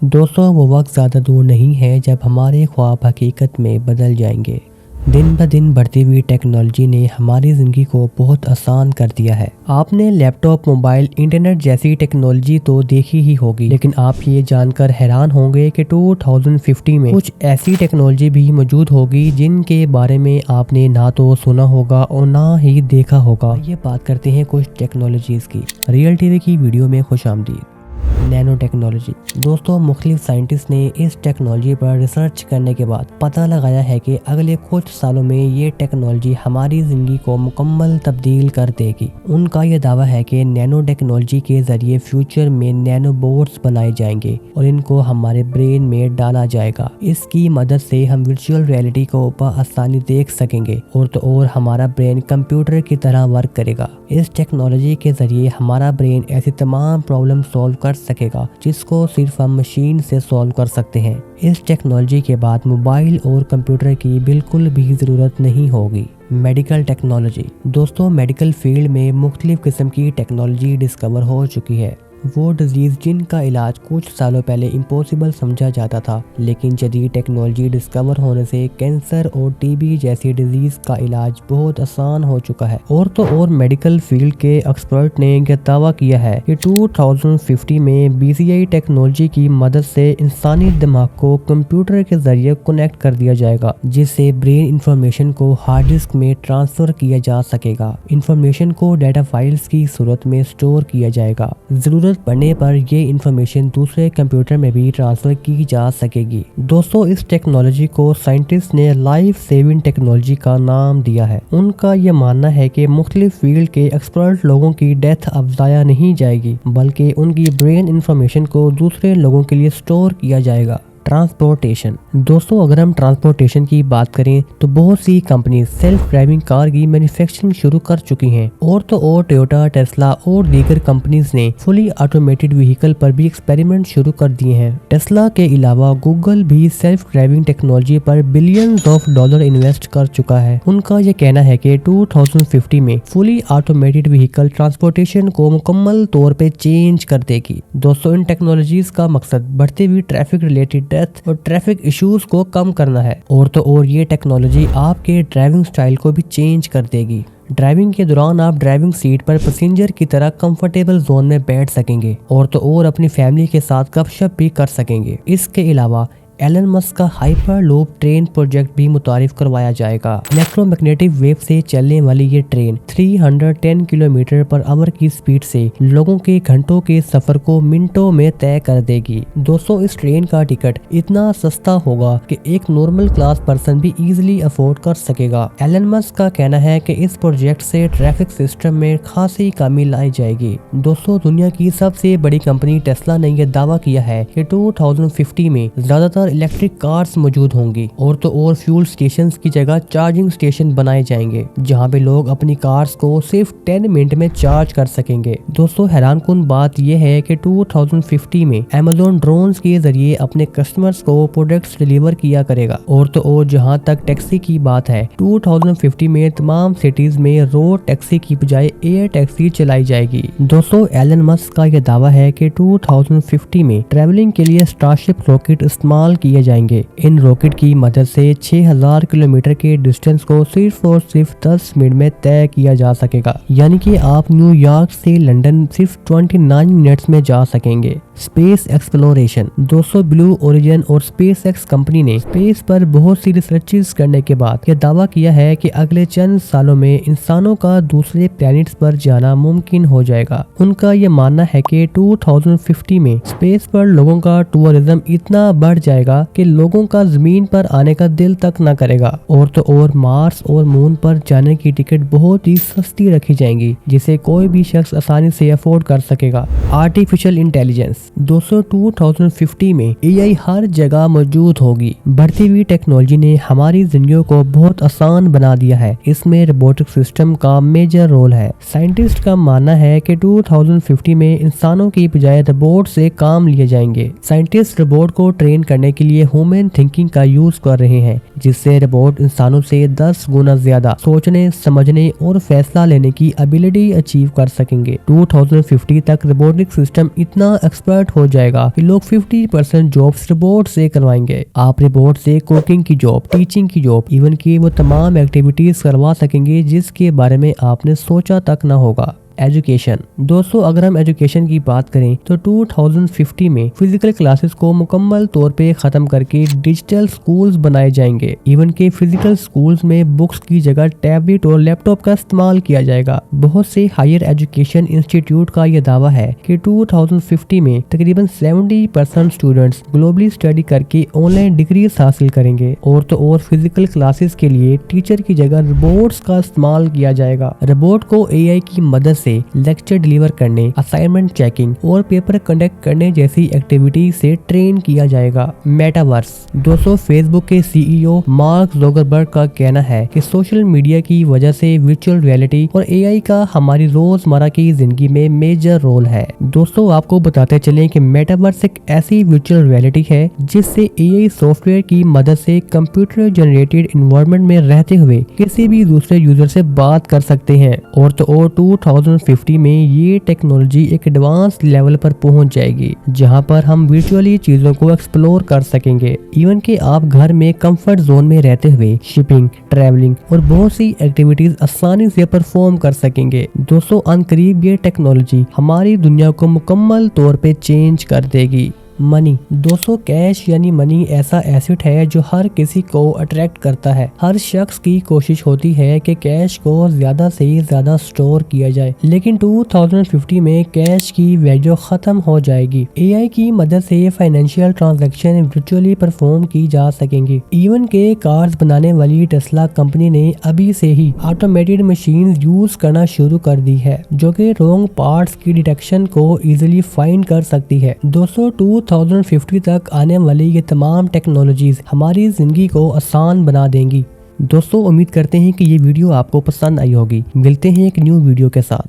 दोस्तों वो वक्त ज़्यादा दूर नहीं है जब हमारे ख्वाब हकीकत में बदल जाएंगे। दिन ब दिन बढ़ती हुई टेक्नोलॉजी ने हमारी ज़िंदगी को बहुत आसान कर दिया है। आपने लैपटॉप, मोबाइल, इंटरनेट जैसी टेक्नोलॉजी तो देखी ही होगी, लेकिन आप ये जानकर हैरान होंगे कि 2050 में कुछ ऐसी टेक्नोलॉजी भी मौजूद होगी जिनके बारे में आपने ना तो सुना होगा और ना ही देखा होगा। ये बात करते हैं कुछ टेक्नोलॉजीज़ की। रियल टीवी की वीडियो में खुशामदीद। Nano technology. दोस्तों, मुख्तलिफ साइंटिस्ट ने इस टेक्नोलॉजी पर रिसर्च करने के बाद पता लगाया है कि अगले कुछ सालों में ये टेक्नोलॉजी हमारी ज़िंदगी को मुकम्मल तब्दील कर देगी। उनका यह दावा है कि नैनो टेक्नोलॉजी के ज़रिए फ्यूचर में नैनो बोर्ड्स बनाए जाएंगे और इनको हमारे ब्रेन में डाला जाएगा। इसकी मदद से हम वर्चुअल रियलिटी को आसानी देख सकेंगे और तो और हमारा ब्रेन कंप्यूटर की तरह वर्क करेगा। इस टेक्नोलॉजी के ज़रिए हमारा ब्रेन ऐसी तमाम प्रॉब्लम सॉल्व कर सकेगा जिसको सिर्फ हम मशीन से सॉल्व कर सकते हैं। इस टेक्नोलॉजी के बाद मोबाइल और कंप्यूटर की बिल्कुल भी ज़रूरत नहीं होगी। Medical technology. दोस्तों, मेडिकल फील्ड में मुख्तलिफ किस्म की टेक्नोलॉजी डिस्कवर हो चुकी है। वो डिजीज़ जिनका इलाज कुछ सालों पहले इम्पॉसिबल समझा जाता था, लेकिन जदीद टेक्नोलॉजी डिस्कवर होने से कैंसर और टीबी जैसी डिजीज़ का इलाज बहुत आसान हो चुका है। और तो और मेडिकल फील्ड के एक्सपर्ट ने यह दावा किया है कि 2050 में BCI टेक्नोलॉजी की मदद से इंसानी दिमाग को कंप्यूटर के जरिए कनेक्ट कर दिया जाएगा, जिससे ब्रेन इंफॉर्मेशन को हार्ड डिस्क में ट्रांसफर किया जा सकेगा। इंफॉर्मेशन को डाटा फाइल्स की सूरत में स्टोर किया जाएगा। जरूरत पड़ने पर ये इंफॉर्मेशन दूसरे कंप्यूटर में भी ट्रांसफर की जा सकेगी। दोस्तों, इस टेक्नोलॉजी को साइंटिस्ट ने लाइफ सेविंग टेक्नोलॉजी का नाम दिया है। उनका यह मानना है कि मुख्तलिफ फील्ड के एक्सपर्ट लोगों की डेथ अब ज़ाया नहीं जाएगी, बल्कि उनकी ब्रेन इंफॉर्मेशन को दूसरे लोगों के लिए स्टोर किया जाएगा। ट्रांसपोर्टेशन। दोस्तों, अगर हम ट्रांसपोर्टेशन की बात करें तो बहुत सी कंपनी सेल्फ ड्राइविंग कार की मैन्युफैक्चरिंग शुरू कर चुकी हैं। और तो और टोयोटा, टेस्ला और दीगर कंपनीज ने फुली ऑटोमेटेड व्हीकल पर भी एक्सपेरिमेंट शुरू कर दिए हैं। टेस्ला के अलावा गूगल भी सेल्फ ड्राइविंग टेक्नोलॉजी पर बिलियंस ऑफ डॉलर इन्वेस्ट कर चुका है। उनका यह कहना है कि 2050 में फुली ऑटोमेटेड व्हीकल ट्रांसपोर्टेशन को मुकम्मल तौर पे चेंज कर देगी। दोस्तों, इन टेक्नोलॉजीज का मकसद बढ़ती हुई ट्रैफिक रिलेटेड डेथ और ट्रैफिक इश्यूज को कम करना है। और तो और ये टेक्नोलॉजी आपके ड्राइविंग स्टाइल को भी चेंज कर देगी। ड्राइविंग के दौरान आप ड्राइविंग सीट पर पैसेंजर की तरह कंफर्टेबल जोन में बैठ सकेंगे और तो और अपनी फैमिली के साथ गपशप भी कर सकेंगे। इसके अलावा एलन मस्क का हाइपर लूप ट्रेन प्रोजेक्ट भी मुतारिफ करवाया जाएगा। इलेक्ट्रोमैग्नेटिक वेव से चलने वाली ये ट्रेन 310 किलोमीटर पर आवर की स्पीड से लोगों के घंटों के सफर को मिनटों में तय कर देगी। दोस्तों, इस ट्रेन का टिकट इतना सस्ता होगा कि एक नॉर्मल क्लास पर्सन भी इजीली अफोर्ड कर सकेगा। एलन मस्क का कहना है कि इस प्रोजेक्ट से ट्रैफिक सिस्टम में खासी कमी लाई जाएगी। दोस्तों, दुनिया की सबसे बड़ी कंपनी टेस्ला ने यह दावा किया है कि 2050 में ज्यादातर इलेक्ट्रिक कार्स मौजूद होंगी और तो और फ्यूल स्टेशन की जगह चार्जिंग स्टेशन बनाए जाएंगे, जहां पे लोग अपनी कार्स को सिर्फ 10 मिनट में चार्ज कर सकेंगे। दोस्तों, हैरानकुन बात यह है कि 2050 में अमेज़न ड्रोन्स के जरिए अपने कस्टमर्स को प्रोडक्ट्स डिलीवर किया करेगा। और तो और जहां तक टैक्सी की बात है, 2050 में तमाम सिटीज में रोड टैक्सी की बजाय एयर टैक्सी चलाई जाएगी। दोस्तों, एलन मस्क का यह दावा है कि 2050 में ट्रैवलिंग के लिए स्टारशिप रॉकेट इस्तेमाल किए जाएंगे। इन रॉकेट की मदद से 6000 किलोमीटर के डिस्टेंस को सिर्फ और सिर्फ 10 मिनट में तय किया जा सकेगा, यानी कि आप न्यूयॉर्क से लंदन सिर्फ 29 मिनट्स में जा सकेंगे। Space exploration. दोस्तों, ब्लू ओरिजिन और SpaceX कंपनी ने स्पेस पर बहुत सी रिसर्चेस करने के बाद यह दावा किया है कि अगले चंद सालों में इंसानों का दूसरे प्लैनेट्स पर जाना मुमकिन हो जाएगा। उनका यह मानना है कि 2050 में स्पेस पर लोगों का टूरिज्म इतना बढ़ जाएगा कि लोगों का जमीन पर आने का दिल तक न करेगा। और तो और मार्स और मून पर जाने की टिकट बहुत ही सस्ती रखी जाएंगी, जिसे कोई भी शख्स आसानी से अफोर्ड कर सकेगा। Artificial intelligence. दोस्तों, 2050 में AI हर जगह मौजूद होगी। बढ़ती हुई टेक्नोलॉजी ने हमारी जिंदगी को बहुत आसान बना दिया है। इसमें रोबोटिक सिस्टम का मेजर रोल है। साइंटिस्ट का मानना है कि 2050 में इंसानों की बजाय रोबोट से काम लिए जाएंगे। साइंटिस्ट रोबोट को ट्रेन करने के लिए ह्यूमन थिंकिंग का यूज कर रहे हैं। जिससे रोबोट इंसानों से 10 गुना ज्यादा सोचने, समझने और फैसला लेने की एबिलिटी अचीव कर सकेंगे। 2050 तक रोबोटिक सिस्टम इतना एक्सपर्ट हो जाएगा कि लोग 50% जॉब्स रोबोट से करवाएंगे। आप रोबोट से कुकिंग की जॉब, टीचिंग की जॉब, इवन की वो तमाम एक्टिविटीज करवा सकेंगे जिसके बारे में आपने सोचा तक ना होगा। एजुकेशन। दोस्तों, अगर हम एजुकेशन की बात करें तो 2050 में फिजिकल क्लासेस को मुकम्मल तौर पे खत्म करके डिजिटल स्कूल्स बनाए जाएंगे। इवन के फिजिकल स्कूल्स में बुक्स की जगह टैबलेट और लैपटॉप का इस्तेमाल किया जाएगा। बहुत से हायर एजुकेशन इंस्टीट्यूट का यह दावा है कि 2050 में तकरीबन 70% स्टूडेंट्स ग्लोबली स्टडी करके ऑनलाइन डिग्री हासिल करेंगे। और तो और फिजिकल क्लासेस के लिए टीचर की जगह रोबोट्स का इस्तेमाल किया जाएगा। रोबोट को एआई की मदद से लेक्चर डिलीवर करने, असाइनमेंट चेकिंग और पेपर कंडक्ट करने जैसी एक्टिविटी से ट्रेन किया जाएगा। मेटावर्स। दोस्तों, फेसबुक के सीईओ मार्क जुकरबर्ग का कहना है कि सोशल मीडिया की वजह से वर्चुअल रियलिटी और एआई का हमारी रोजमर्रा की जिंदगी में मेजर रोल है। दोस्तों, आपको बताते चलें कि मेटावर्स एक ऐसी वर्चुअल रियलिटी है जिससे एआई सॉफ्टवेयर की मदद से कंप्यूटर जनरेटेड एनवायरनमेंट में रहते हुए किसी भी दूसरे यूजर से बात कर सकते हैं। और तो और 2050 में ये टेक्नोलॉजी एक एडवांस लेवल पर पहुंच जाएगी जहां पर हम वर्चुअली चीजों को एक्सप्लोर कर सकेंगे। इवन कि आप घर में कंफर्ट जोन में रहते हुए शिपिंग, ट्रैवलिंग और बहुत सी एक्टिविटीज आसानी से परफॉर्म कर सकेंगे। दोस्तों, अनकरीब ये टेक्नोलॉजी हमारी दुनिया को मुकम्मल तौर पे चेंज कर देगी। मनी। दोस्तों, कैश यानी मनी ऐसा एसेट है जो हर किसी को अट्रैक्ट करता है। हर शख्स की कोशिश होती है कि कैश को ज्यादा से ज्यादा स्टोर किया जाए, लेकिन 2050 में कैश की वैल्यू खत्म हो जाएगी। एआई की मदद से फाइनेंशियल ट्रांजैक्शन वर्चुअली परफॉर्म की जा सकेंगी। इवन के कार्स बनाने वाली टेस्ला कंपनी ने अभी से ही ऑटोमेटेड मशीन यूज करना शुरू कर दी है जो कि रॉन्ग पार्ट्स की डिटेक्शन को इजिली फाइंड कर सकती है। दोस्तों, 2050 तक आने वाली ये तमाम टेक्नोलॉजीज हमारी जिंदगी को आसान बना देंगी। दोस्तों, उम्मीद करते हैं कि ये वीडियो आपको पसंद आई होगी। मिलते हैं एक न्यू वीडियो के साथ।